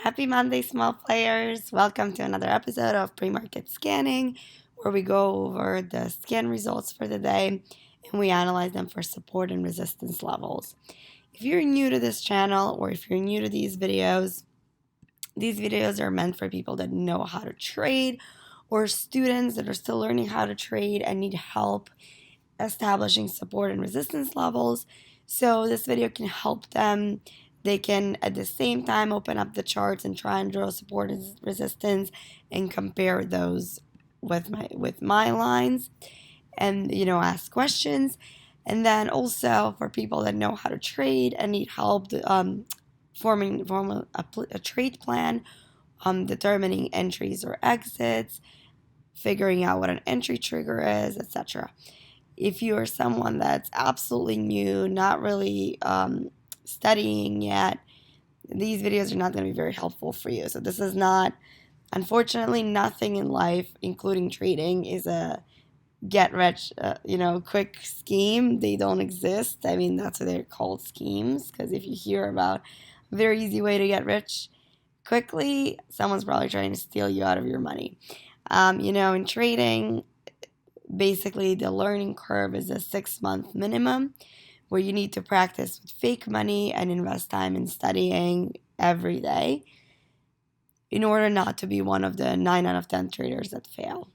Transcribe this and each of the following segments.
Happy Monday, small players. Welcome to another episode of Pre-Market Scanning, where we go over the scan results for the day and we analyze them for support and resistance levels. If you're new to this channel or if you're new to these videos are meant for people that know how to trade or students that are still learning how to trade and need help establishing support and resistance levels. So this video can help them. They can at the same time open up the charts and try and draw support and resistance and compare those with my lines and ask questions. And then also for people that know how to trade and need help forming a trade plan, determining entries or exits, figuring out what an entry trigger is, etc. If you are someone that's absolutely new, not really studying yet, these videos are not going to be very helpful for you. So this is not, unfortunately, nothing in life, including trading, is a get rich, quick scheme. They don't exist. I mean, that's why they're called schemes, because if you hear about a very easy way to get rich quickly, someone's probably trying to steal you out of your money. In trading, basically the learning curve is a 6-month minimum where you need to practice with fake money and invest time in studying every day in order not to be one of the 9 out of 10 traders that fail.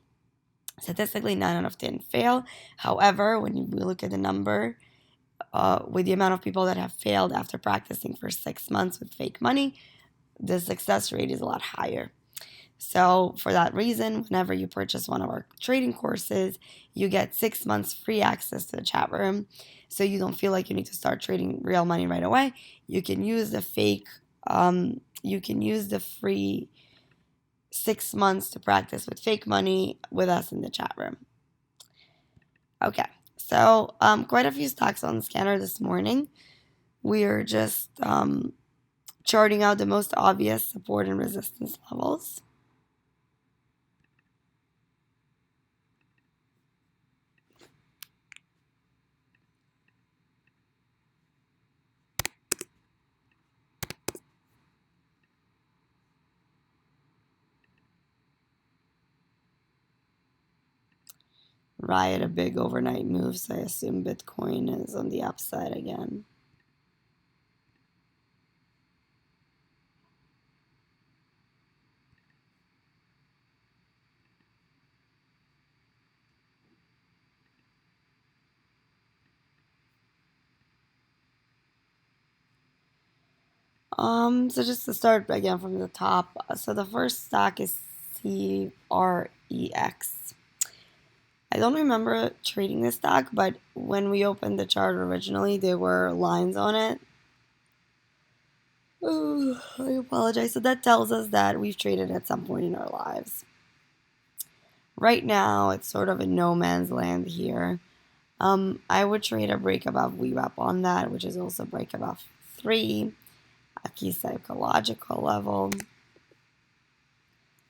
Statistically, 9 out of 10 fail. However, when we look at the number, with the amount of people that have failed after practicing for 6 months with fake money, the success rate is a lot higher. So for that reason, whenever you purchase one of our trading courses, you get 6 months free access to the chat room. So you don't feel like you need to start trading real money right away. You can use the free 6 months to practice with fake money with us in the chat room. Okay, so quite a few stocks on the scanner this morning. We're just charting out the most obvious support and resistance levels. Riot a big overnight move, so I assume Bitcoin is on the upside again. So just to start again from the top, so the first stock is CREX. I don't remember trading this stock, but when we opened the chart originally, there were lines on it. Oh, I apologize. So that tells us that we've traded at some point in our lives. Right now, it's sort of in no man's land here. I would trade a break above VWAP on that, which is also break above 3, a key psychological level.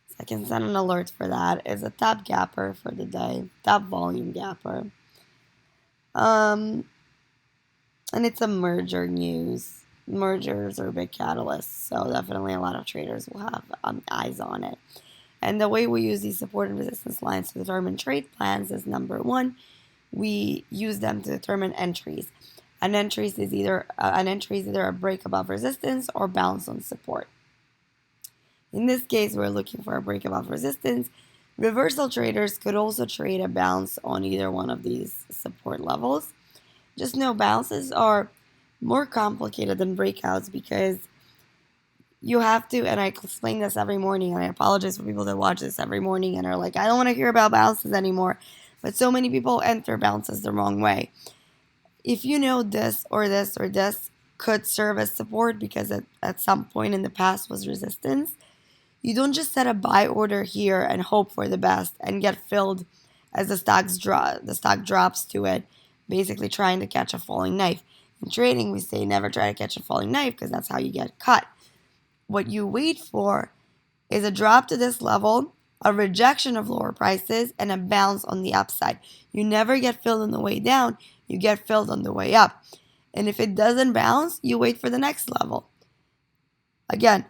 So I can send an alert for that. It's a top gapper for the day, top volume gapper. And it's a merger news. Mergers are big catalysts, so definitely a lot of traders will have eyes on it. And the way we use these support and resistance lines to determine trade plans is, number one, we use them to determine entries. An entry is either a break above resistance or bounce on support. In this case, we're looking for a break above resistance. Reversal traders could also trade a bounce on either one of these support levels. Just know bounces are more complicated than breakouts because you have to, and I explain this every morning, and I apologize for people that watch this every morning and are like, I don't want to hear about bounces anymore. But so many people enter bounces the wrong way. If you know this or this or this could serve as support because at some point in the past was resistance, you don't just set a buy order here and hope for the best and get filled as the stock drops to it, basically trying to catch a falling knife. In trading, we say never try to catch a falling knife because that's how you get cut. What you wait for is a drop to this level, a rejection of lower prices, and a bounce on the upside. You never get filled on the way down, you get filled on the way up. And if it doesn't bounce, you wait for the next level. Again,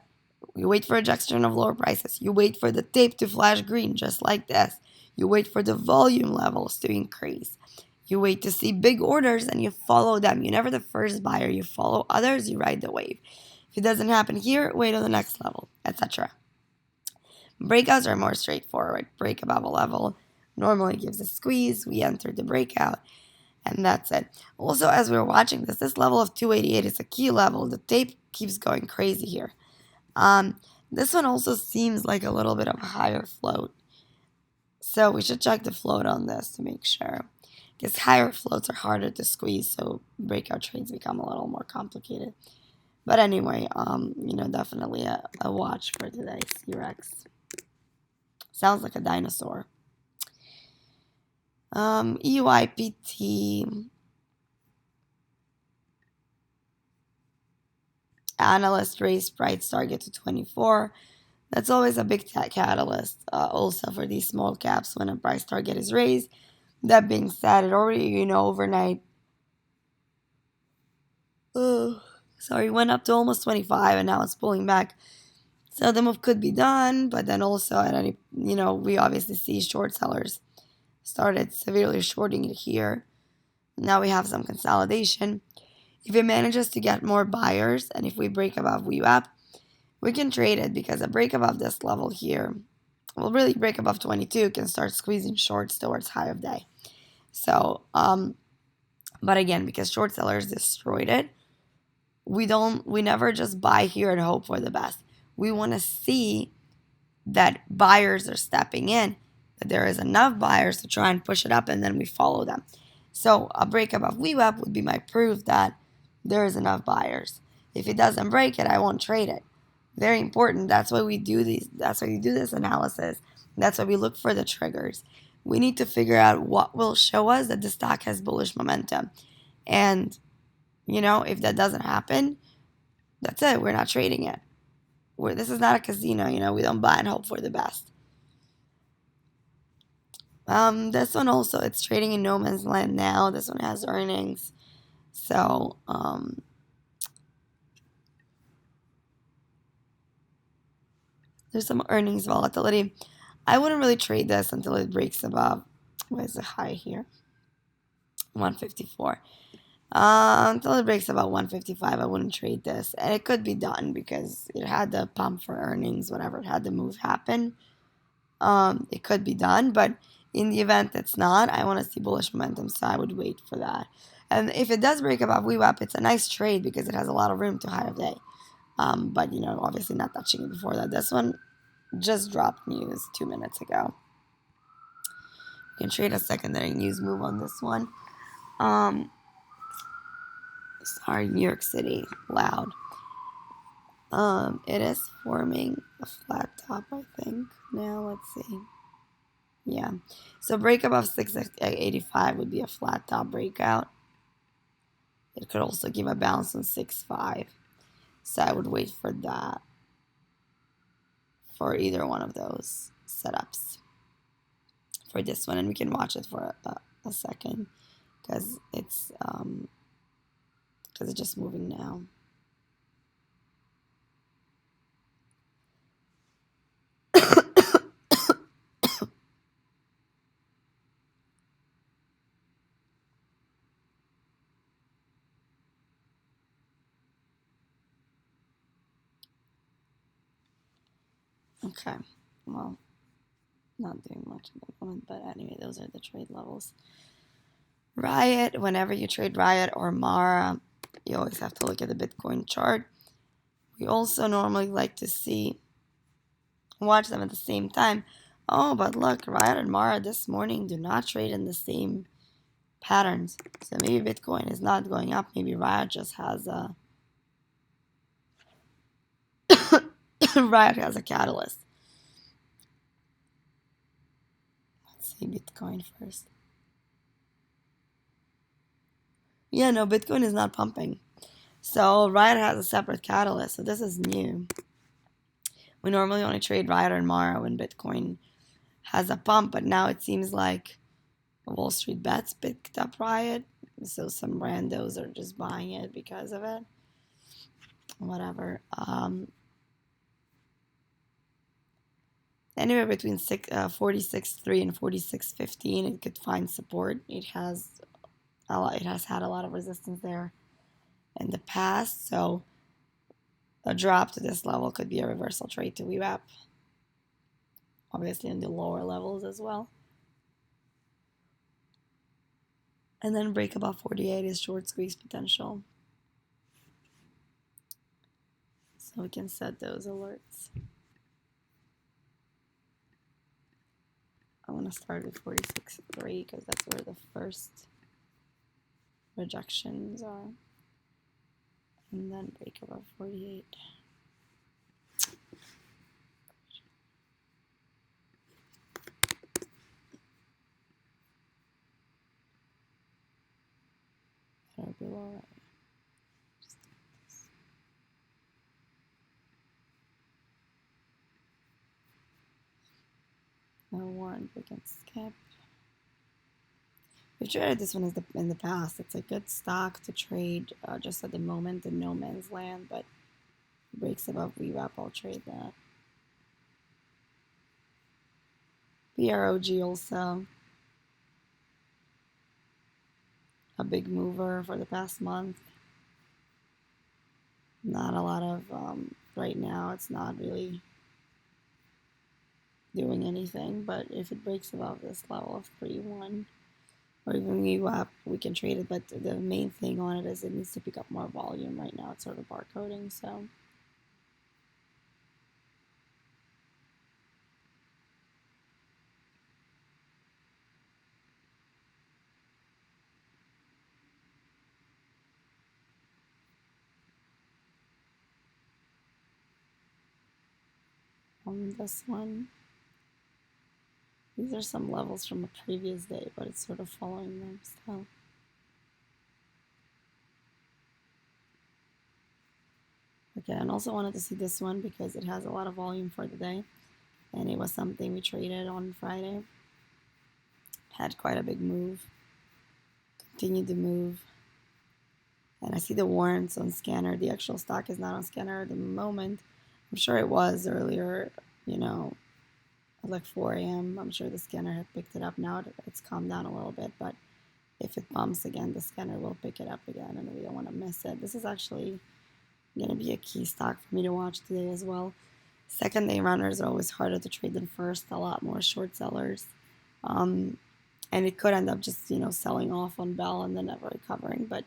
You wait for rejection of lower prices. You wait for the tape to flash green, just like this. You wait for the volume levels to increase. You wait to see big orders and you follow them. You're never the first buyer. You follow others, you ride the wave. If it doesn't happen here, wait on the next level, etc. Breakouts are more straightforward. Break above a level normally gives a squeeze. We enter the breakout, and that's it. Also, as we're watching this level of 288 is a key level. The tape keeps going crazy here. This one also seems like a little bit of a higher float. So we should check the float on this to make sure. Because higher floats are harder to squeeze, so breakout trades become a little more complicated. But anyway, definitely a watch for today, C-Rex. Sounds like a dinosaur. EYPT. Analyst raised price target to 24. That's always a big catalyst also for these small caps when a price target is raised. That being said, it already, overnight, went up to almost 25 and now it's pulling back. So the move could be done, but then also at any, we obviously see short sellers started severely shorting it here. Now we have some consolidation. If it manages to get more buyers and if we break above VWAP, we can trade it because a break above this level here will really break above 22, can start squeezing shorts towards high of day. So, but again, because short sellers destroyed it, we never just buy here and hope for the best. We want to see that buyers are stepping in, that there is enough buyers to try and push it up, and then we follow them. So a break above VWAP would be my proof that there is enough buyers. If it doesn't break it, I won't trade it. Very important. That's why we do these. That's why we do this analysis. That's why we look for the triggers. We need to figure out what will show us that the stock has bullish momentum. And, if that doesn't happen, that's it. We're not trading it. This is not a casino. We don't buy and hope for the best. This one also, it's trading in no man's land now. This one has earnings. So, there's some earnings volatility. I wouldn't really trade this until it breaks above, where's the high here? 154. Until it breaks about 155, I wouldn't trade this. And it could be done because it had the pump for earnings, whenever it had the move happen. It could be done, but in the event it's not, I want to see bullish momentum, so I would wait for that. And if it does break above VWAP, it's a nice trade because it has a lot of room to high of day. But, obviously not touching it before that. This one just dropped news 2 minutes ago. You can trade a secondary news move on this one. Sorry, New York City, loud. It is forming a flat top, I think. Now, let's see. Yeah. So break above 685 would be a flat top breakout. It could also give a bounce on 6.5. So I would wait for that. For either one of those setups. For this one. And we can watch it for a second. Because it's just moving now. Okay, well, not doing much at the moment, but anyway, those are the trade levels. Riot, whenever you trade Riot or Mara, you always have to look at the Bitcoin chart. We also normally like to watch them at the same time. Oh, but look, Riot and Mara this morning do not trade in the same patterns. So maybe Bitcoin is not going up. Maybe Riot just has a Riot has a catalyst. Let's see Bitcoin first. Yeah, no, Bitcoin is not pumping. So Riot has a separate catalyst. So this is new. We normally only trade Riot and Mara when Bitcoin has a pump, but now it seems like Wall Street Bets picked up Riot. So some randos are just buying it because of it. Whatever. anywhere between 46.3 and 46.15. It could find support. It has had a lot of resistance there in the past, so a drop to this level could be a reversal trade to VWAP. Obviously in the lower levels as well. And then break above 48 is short squeeze potential. So we can set those alerts. I want to start with 46.3 because that's where the first rejections are. And then break above 48. That'll be lower. No warrant we can skip. We've traded this one in the past. It's a good stock to trade just at the moment in no man's land, but it breaks above VWAP, I'll trade that. PROG also a big mover for the past month. Not a lot of, right now it's not really doing anything, but if it breaks above this level of 3.1 or even VWAP, we can trade it, but the main thing on it is it needs to pick up more volume. Right now it's sort of barcoding, so on this one, these are some levels from a previous day, but it's sort of following them still. Okay, and also wanted to see this one because it has a lot of volume for the day, and it was something we traded on Friday. Had quite a big move, continued to move, and I see the warrants on scanner. The actual stock is not on scanner at the moment. I'm sure it was earlier, you know, at like 4 a.m. I'm sure the scanner had picked it up. Now it's calmed down a little bit, but if it bumps again, the scanner will pick it up again, and we don't want to miss it. This is actually going to be a key stock for me to watch today as well. Second day runners are always harder to trade than first, a lot more short sellers. And it could end up just, you know, selling off on Bell and then never recovering, but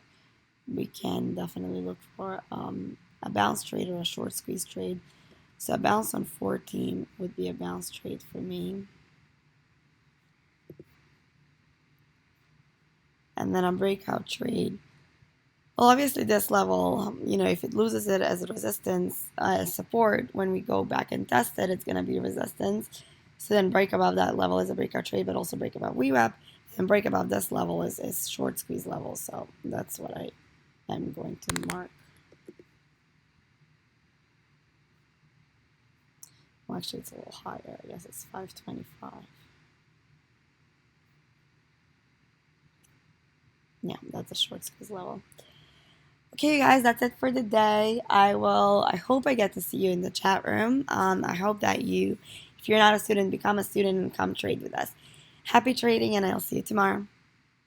we can definitely look for a bounce trade or a short squeeze trade. So a bounce on 14 would be a bounce trade for me. And then a breakout trade. Well, obviously this level, you know, if it loses it as a resistance, support, when we go back and test it, it's going to be resistance. So then break above that level is a breakout trade, but also break above VWAP, and break above this level is short squeeze level. So that's what I am going to mark. Well, actually, it's a little higher. I guess it's 525. Yeah, that's a short squeeze level. Okay, guys, that's it for the day. I hope I get to see you in the chat room. I hope that if you're not a student, become a student and come trade with us. Happy trading, and I'll see you tomorrow.